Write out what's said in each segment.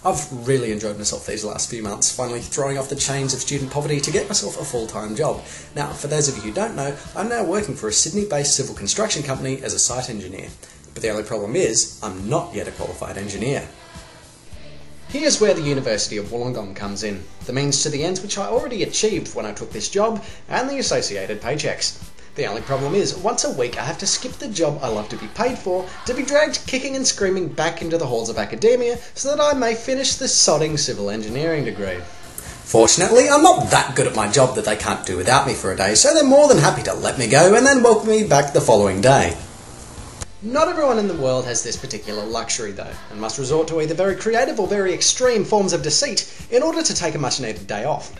I've really enjoyed myself these last few months, finally throwing off the chains of student poverty to get myself a full-time job. Now, for those of you who don't know, I'm now working for a Sydney-based civil construction company as a site engineer. But the only problem is, I'm not yet a qualified engineer. Here's where the University of Wollongong comes in, the means to the ends which I already achieved when I took this job, and the associated paychecks. The only problem is, once a week I have to skip the job I love to be paid for, to be dragged kicking and screaming back into the halls of academia so that I may finish this sodding civil engineering degree. Fortunately, I'm not that good at my job that they can't do without me for a day, so they're more than happy to let me go and then welcome me back the following day. Not everyone in the world has this particular luxury though, and must resort to either very creative or very extreme forms of deceit in order to take a much needed day off.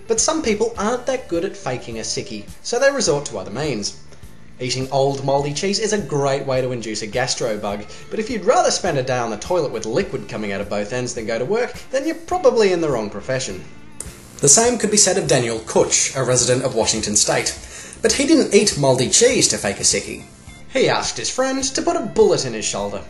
But some people aren't that good at faking a sickie, so they resort to other means. Eating old mouldy cheese is a great way to induce a gastro bug, but if you'd rather spend a day on the toilet with liquid coming out of both ends than go to work, then you're probably in the wrong profession. The same could be said of Daniel Kutch, a resident of Washington State. But he didn't eat mouldy cheese to fake a sickie. He asked his friend to put a bullet in his shoulder.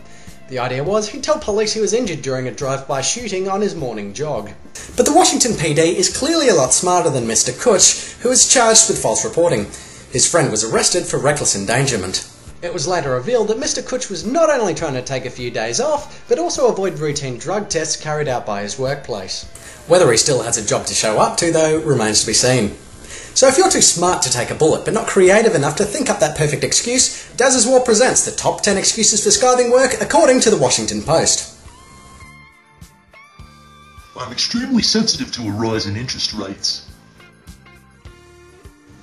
The idea was he'd tell police he was injured during a drive-by shooting on his morning jog. But the Washington PD is clearly a lot smarter than Mr. Kutch, who is charged with false reporting. His friend was arrested for reckless endangerment. It was later revealed that Mr. Kutch was not only trying to take a few days off, but also avoid routine drug tests carried out by his workplace. Whether he still has a job to show up to, though, remains to be seen. So if you're too smart to take a bullet, but not creative enough to think up that perfect excuse, Dazza's War presents the top 10 excuses for skiving work according to the Washington Post. I'm extremely sensitive to a rise in interest rates.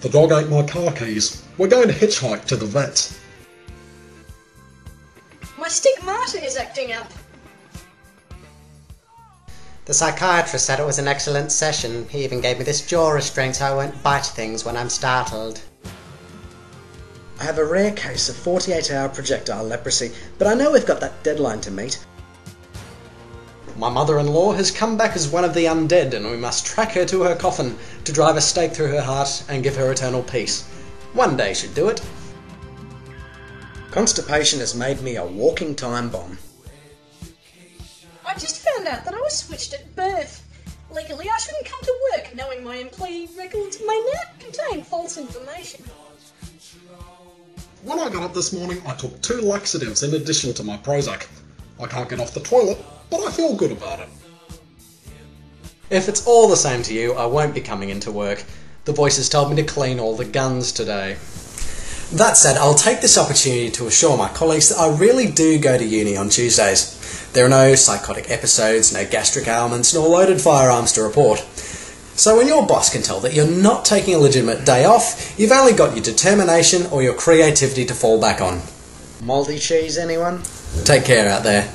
The dog ate my car keys. We're going to hitchhike to the vet. My stigmata is acting up. The psychiatrist said it was an excellent session. He even gave me this jaw restraint so I won't bite things when I'm startled. I have a rare case of 48-hour projectile leprosy, but I know we've got that deadline to meet. My mother-in-law has come back as one of the undead, and we must track her to her coffin to drive a stake through her heart and give her eternal peace. One day should do it. Constipation has made me a walking time bomb. I just found out that I was switched at birth. Legally, I shouldn't come to work knowing my employee records may now contain false information. When I got up this morning, I took 2 laxatives in addition to my Prozac. I can't get off the toilet, but I feel good about it. If it's all the same to you, I won't be coming into work. The voices told me to clean all the guns today. That said, I'll take this opportunity to assure my colleagues that I really do go to uni on Tuesdays. There are no psychotic episodes, no gastric ailments, nor loaded firearms to report. So when your boss can tell that you're not taking a legitimate day off, you've only got your determination or your creativity to fall back on. Mouldy cheese, anyone? Take care out there.